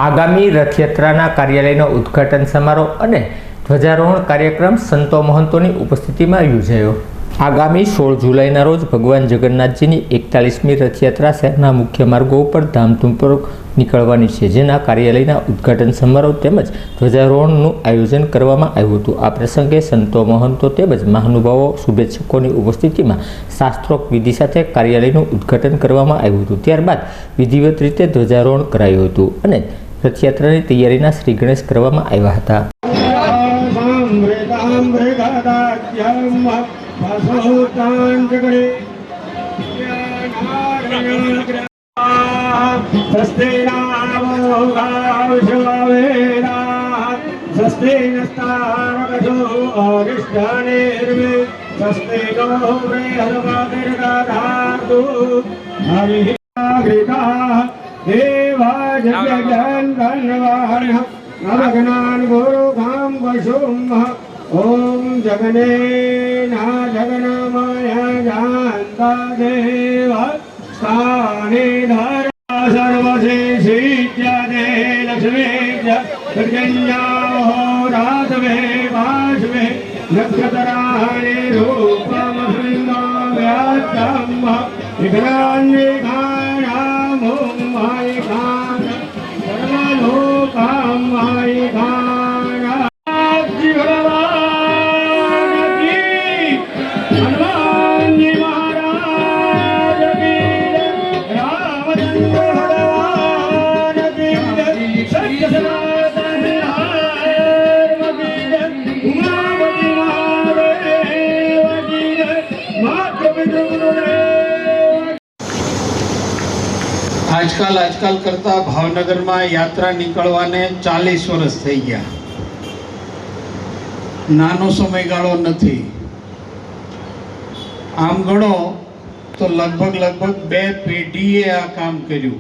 આગામી રથયાત્રાના કાર્યાલયનો ઉદ્ઘાટન સમારોહ અને ધ્વજારોહણ કાર્યક્રમ સંતો મહંતોની ઉપસ્થિતિમાં યોજાયો। આગામી 16 જુલાઈના રોજ ભગવાન જગન્નાથજીની 41મી રથયાત્રા શહેરના મુખ્ય માર્ગો ઉપર ધામધૂમપૂર્વક નીકળવાની છે, જેના કાર્યાલયના ઉદ્ઘાટન સમારોહ તેમજ ધ્વજારોહણનું આયોજન કરવામાં આવ્યું હતું। આ પ્રસંગે સંતો મહંતો તેમજ મહાનુભાવો શુભેચ્છકોની ઉપસ્થિતિમાં શાસ્ત્રોક્ત વિધિ સાથે કાર્યાલયનું ઉદ્ઘાટન કરવામાં આવ્યું હતું। ત્યારબાદ વિધિવત રીતે ધ્વજારોહણ કરાયું હતું અને રથયાત્રાની તૈયારીના શ્રી ગણેશ કરવામાં આવ્યા હતા। नवघ्नान गुरु काम वशुम ओम जगने ना जगनमाया जानता देव स्थाने धर सर्वसे सीत्यादे लक्ष्मी दुर्गन्याहो राधवे वासवे नक्षत्राणि रूपम व्यात्तम विघ्नान्ये खानामो माय खान सर्वलोकां माय खान भगवान की हनुमान जी महाराज की रामचंद्र भगवान की सत्य सनातन धर्म की उमापति महादेव की मातृ पितृ गुरुदेव। आजकल करता भावनगर में यात्रा निकलवाने 40 वर्ष थई गया। नानो समयगाळो नथी। आम गणो तो लगभग 2 पेढ़ीए आ काम कर्युं,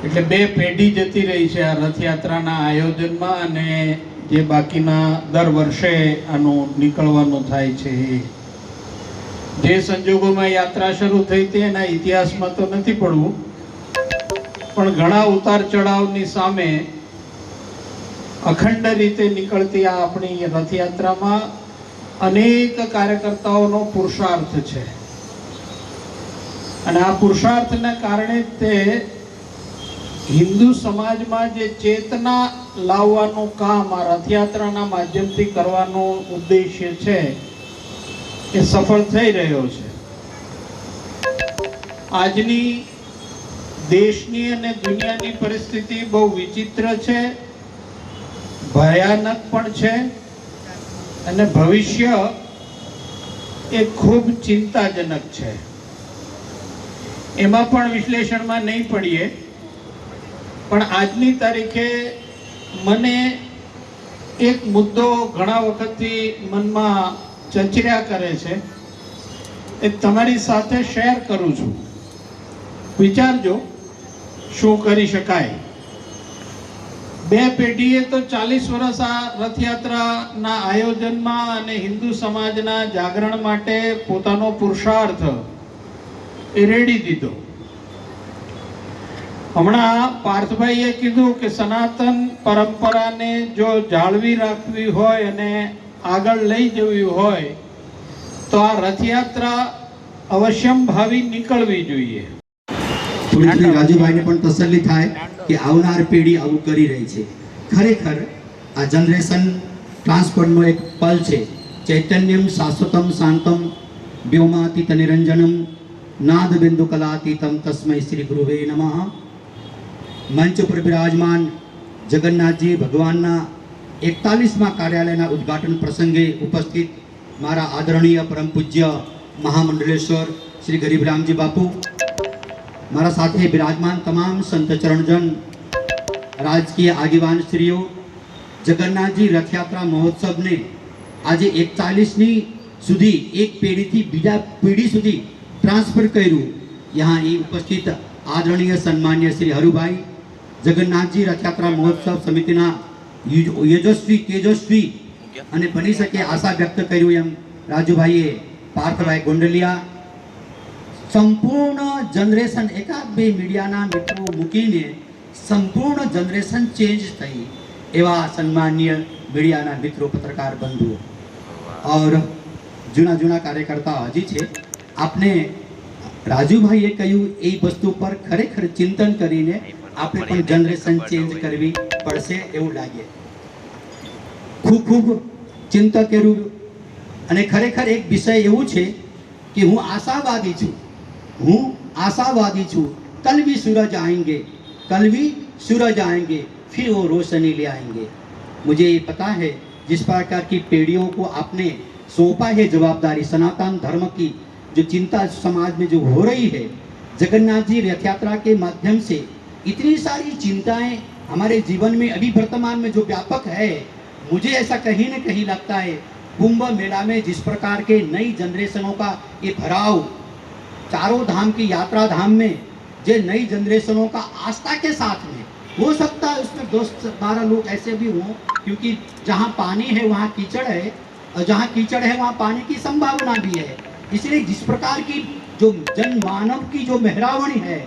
એટલે 2 પેઢી જતી રહી છે આ રથયાત્રાના આયોજનમાં અને જે બાકીના દર વર્ષે આનું નીકળવાનું થાય છે। જે સંજોગોમાં યાત્રા શરૂ થઈ હતી એના ઇતિહાસમાં તો નથી પડવું, પણ ઘણા ઉતાર ચઢાવની સામે અખંડ રીતે નીકળતી આ આપણી રથયાત્રામાં અનેક કાર્યકર્તાઓનો પુરુષાર્થ છે અને આ પુરુષાર્થના કારણે તે હિન્દુ સમાજમાં જે ચેતના લાવવાનું કામ આ રથયાત્રાના માધ્યમથી કરવાનો ઉદ્દેશ્ય છે એ સફળ થઈ રહ્યો છે। આજની દેશની અને દુનિયાની પરિસ્થિતિ બહુ વિચિત્ર છે, ભયાનક પણ છે અને ભવિષ્ય એ ખૂબ ચિંતાજનક છે। એમાં પણ વિશ્લેષણમાં નહીં પડીએ, પણ આજની તારીખે મને એક મુદ્દો ઘણા વખતથી મનમાં ચર્ચા કરે છે, એ તમારી સાથે શેર કરું છું। વિચારજો શું કરી શકાય। 2 પેઢીએ તો 40 વર્ષ આ રથયાત્રાના આયોજનમાં અને હિન્દુ સમાજના જાગરણ માટે પોતાનો પુરુષાર્થ એ રેડી દીધો। હમણાં પાર્થભાઈએ કીધું કે સનાતન પરંપરાને જો જાળવી રાખવી હોય અને આગળ લઈ જવી હોય તો આ રથયાત્રા અવશ્યમ ભાવી નીકળવી જોઈએ। થોડી રાજુભાઈને પણ તસલ્લી થાય કે આવનાર પેઢી આવું કરી રહી છે। ખરેખર આ જનરેશન ટ્રાન્સફરનો એક પલ છે। ચૈતન્યમ શાશ્વતમ શાંતમ વ્યોમાતીત નિરંજનમ નાદ બિંદુ કલાતીતમ તસ્મૈ શ્રી ગુરુવે નમઃ। મંચ પર બિરાજમાન જગન્નાથજી ભગવાનના 41મા કાર્યાલયના ઉદ્ઘાટન પ્રસંગે ઉપસ્થિત મારા આદરણીય પરમ પૂજ્ય મહામંડલેશ્વર શ્રી ગરીબરામજી બાપુ, મારા સાથે બિરાજમાન તમામ સંત ચરણજન, રાજકીય આગેવાન શ્રીઓ, જગન્નાથજી રથયાત્રા મહોત્સવને આજે 41મી સુધી એક પેઢીથી બીજા પેઢી સુધી ટ્રાન્સફર કર્યું। यहाँ ये उपस्थित आदरणीय सन्मान्य श्री हरुभाई, जगन्नाथजी रथयात्रा महोत्सव समितिना यशस्वी तेजस्वी અને બની શકે આશા વ્યક્ત કર્યું એમ રાજુભાઈએ, પાર્થભાઈ ગોંડલિયા, સંપૂર્ણ જનરેશન એકાદ બે મીડિયાના મિત્રો મૂકીને સંપૂર્ણ જનરેશન ચેન્જ થઈ એવા સન્માનીય મીડિયાના મિત્રો, પત્રકાર બંધુઓ और જૂના જૂના કાર્યકર્તા હજી છે, આપને રાજુભાઈએ કહ્યું એ વસ્તુ પર ખરેખર ચિંતન કરીને આપણે પણ જનરેશન ચેન્જ કરવી પડશે એવું લાગે. ખૂબ ખૂબ ચિંતા કર્યું અને ખરેખર એક વિષય એવું છે કે હું આશાવાદી છું. कल भी सूरज आएंगे फिर वो रोशनी ले आएंगे. मुझे ये पता है जिस प्रकार की पीढ़ियों को आपने सौंपा है जवाबदारी, सनातन धर्म की जो चिंता समाज में जो हो रही है, जगन्नाथ जी रथ यात्रा के माध्यम से इतनी सारी चिंताएं हमारे जीवन में अभी वर्तमान में जो व्यापक है, मुझे ऐसा कहीं न कहीं लगता है कुंभ मेला में जिस प्रकार के नई जनरेशनों का ये भराव, चारों धाम की यात्रा धाम में जो नई जनरेशनों का आस्था के साथ में, हो सकता है उसमें 10-12 लोग ऐसे भी हों, क्योंकि जहाँ पानी है वहाँ कीचड़ है और जहाँ कीचड़ है वहाँ पानी की संभावना भी है. इसलिए जिस प्रकार की जो जनमानव की जो मेहरावणी है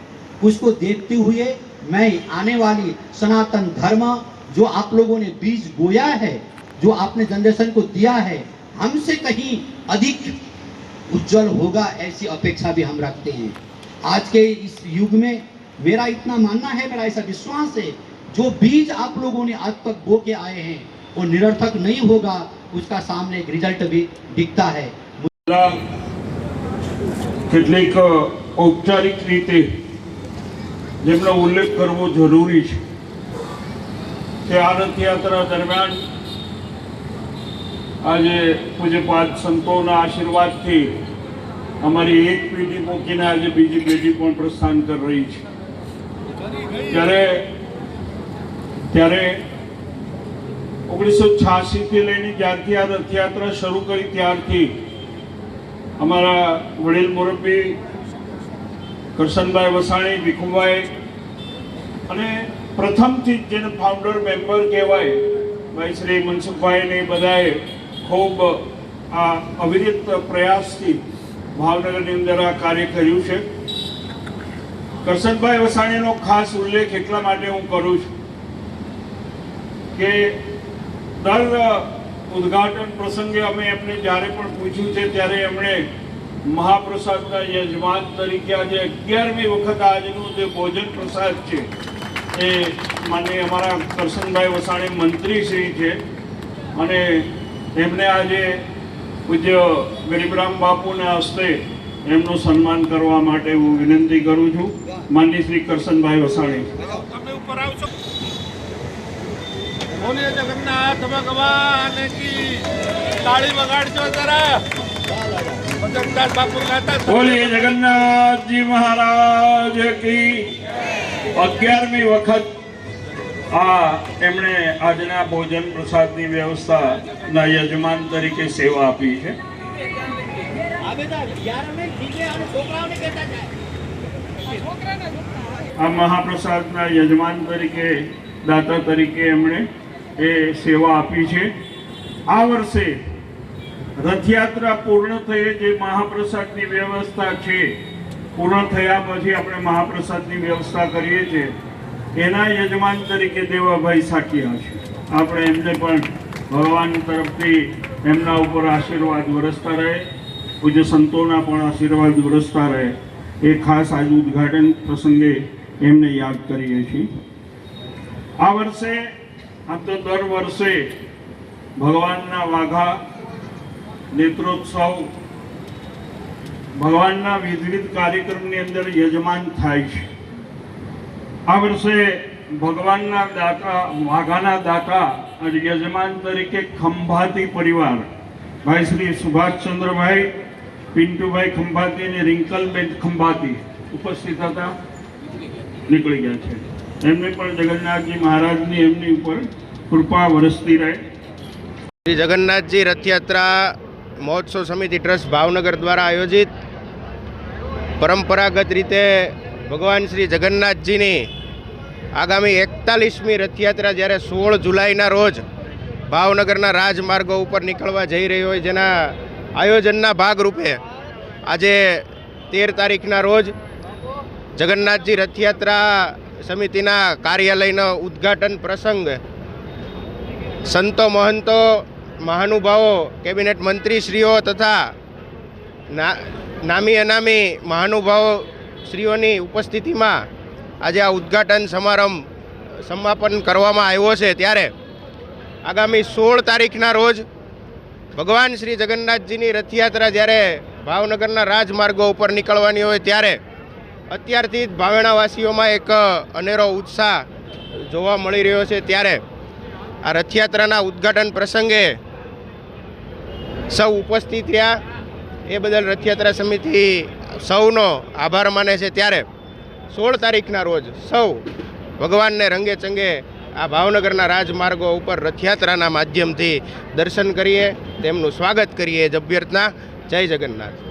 उसको देखते हुए मैं आने वाली सनातन धर्म जो आप लोगों ने बीज बोया है, जो आपने जनरेशन को दिया है, हमसे कहीं अधिक उज्जवल होगा ऐसी अपेक्षा भी हम रखते हैं. आज के इस युग में मेरा इतना मानना है, मेरा ऐसा विश्वास है, जो बीज आप लोगों ने आज तक बो के आए हैं वो निरर्थक नहीं होगा, उसका सामने एक रिजल्ट भी दिखता है. કેટલીક ઔપચારિક રીતે જેમનો ઉલ્લેખ કરવો જરૂરી છે કે આ રથયાત્રા દરમિયાન આજે પૂજ્યપાદ સંતોના આશીર્વાદથી અમારી એક પેઢી મૂકીને આજે બીજી પેઢી પણ પ્રસ્થાન કરી રહી છે. ત્યારે 1986થી લઈને જ્યારથી આ રથયાત્રા શરૂ કરી ત્યારથી અમારા વડીલ મુરબ્બી કરશનભાઈ વસાણી, ભીખુભાઈ અને પ્રથમથી જ જેને ફાઉન્ડર મેમ્બર કહેવાય ભાઈ શ્રી મનસુખભાઈને બધાએ ખૂબ આ અવિરત પ્રયાસથી ભાવનગરની અંદર આ કાર્ય કર્યું છે. કરશનભાઈ વસાણીનો ખાસ ઉલ્લેખ એટલા માટે હું કરું છું કે દર ઉદ્ઘાટન પ્રસંગે અમે એમને જ્યારે પણ પૂછ્યું છે ત્યારે એમણે મહાપ્રસાદના યજમાન તરીકે આજે 11મી વખત આજનું જે ભોજન પ્રસાદ છે એ માનનીય અમારા કરશનભાઈ વસાણી મંત્રીશ્રી છે અને એમને આજે પૂજ્ય ગરીબરામ બાપુના હસ્તે એમનું સન્માન કરવા માટે હું વિનંતી કરું છું. માનનીય શ્રી કરશનભાઈ વસાણી. બોલીએ જગન્નાથ ભગવાન કી તાળી વગાડજો જરા. જગન્નાથ બાપુ ગાતા બોલીએ જગન્નાથજી મહારાજ કી. 11મી વખત આ એમણે આજના ભોજન પ્રસાદની વ્યવસ્થાના યજમાન તરીકે સેવા આપી છે. આ મહાપ્રસાદના યજમાન તરીકે, દાતા તરીકે એમણે એ સેવા આપી છે. આ વર્ષે રથયાત્રા પૂર્ણ થઈ, જે મહાપ્રસાદની વ્યવસ્થા છે પૂર્ણ થયા પછી આપણે મહાપ્રસાદની વ્યવસ્થા કરીએ છીએ, એના યજમાન તરીકે દેવાભાઈ સાકિયા છે. આપણે એમને પણ ભગવાન તરફથી એમના ઉપર આશીર્વાદ વરસતા રહે, પૂજ્ય સંતોના પણ આશીર્વાદ વરસતા રહે એ ખાસ આજ ઉદ્ઘાટન પ્રસંગે એમને યાદ કરીએ છીએ. આ વર્ષે આમ તો દર વર્ષે ભગવાનના વાઘા નેત્રોત્સવ, ભગવાનના વિવિધ કાર્યક્રમની અંદર યજમાન થાય છે. આ વર્ષે ભગવાનના દાતા, વાઘાના દાતા અને યજમાન તરીકે ખંભાતી પરિવાર ભાઈ શ્રી સુભાષચંદ્રભાઈ, પિન્ટુભાઈ ખંભાતી અને રિંકલબેન ખંભાતી ઉપસ્થિત હતા, નીકળી ગયા છે. એમને પણ જગન્નાથજી મહારાજની એમની ઉપર કૃપા વરસતી રહે. શ્રી જગન્નાથજી રથયાત્રા મહોત્સવ સમિતિ ટ્રસ્ટ ભાવનગર દ્વારા આયોજિત પરંપરાગત રીતે ભગવાન શ્રી જગન્નાથજીની આગામી 41મી રથયાત્રા જ્યારે 16 જુલાઈના રોજ ભાવનગરના રાજમાર્ગો ઉપર નીકળવા જઈ રહી હોય, જેના આયોજનના ભાગરૂપે આજે 13 તારીખના રોજ જગન્નાથજી રથયાત્રા સમિતિના કાર્યાલયનો ઉદ્ઘાટન પ્રસંગ સંતો મહંતો મહાનુભાવો કેબિનેટ મંત્રીશ્રીઓ તથા નામી અનામી મહાનુભાવો શ્રીઓની ઉપસ્થિતિમાં આજે આ ઉદ્ઘાટન સમાપન કરવામાં આવ્યો છે, ત્યારે આગામી 16 તારીખના રોજ ભગવાન શ્રી જગન્નાથજીની રથયાત્રા જ્યારે ભાવનગરના રાજમાર્ગો ઉપર નીકળવાની હોય ત્યારે અત્યારથી જ ભાવેણાવાસીઓમાં એક અનેરો ઉત્સાહ જોવા મળી રહ્યો છે। ત્યારે આ રથયાત્રાના ઉદ્ઘાટન પ્રસંગે સૌ ઉપસ્થિત રહ્યા એ બદલ રથયાત્રા સમિતિ સૌનો આભાર માને છે। ત્યારે 16 તારીખના રોજ સૌ ભગવાનને રંગે ચંગે આ ભાવનગરના રાજમાર્ગો ઉપર રથયાત્રાના માધ્યમથી દર્શન કરીએ, તેમનું સ્વાગત કરીએ જ અભ્યર્થના। જય જગન્નાથ।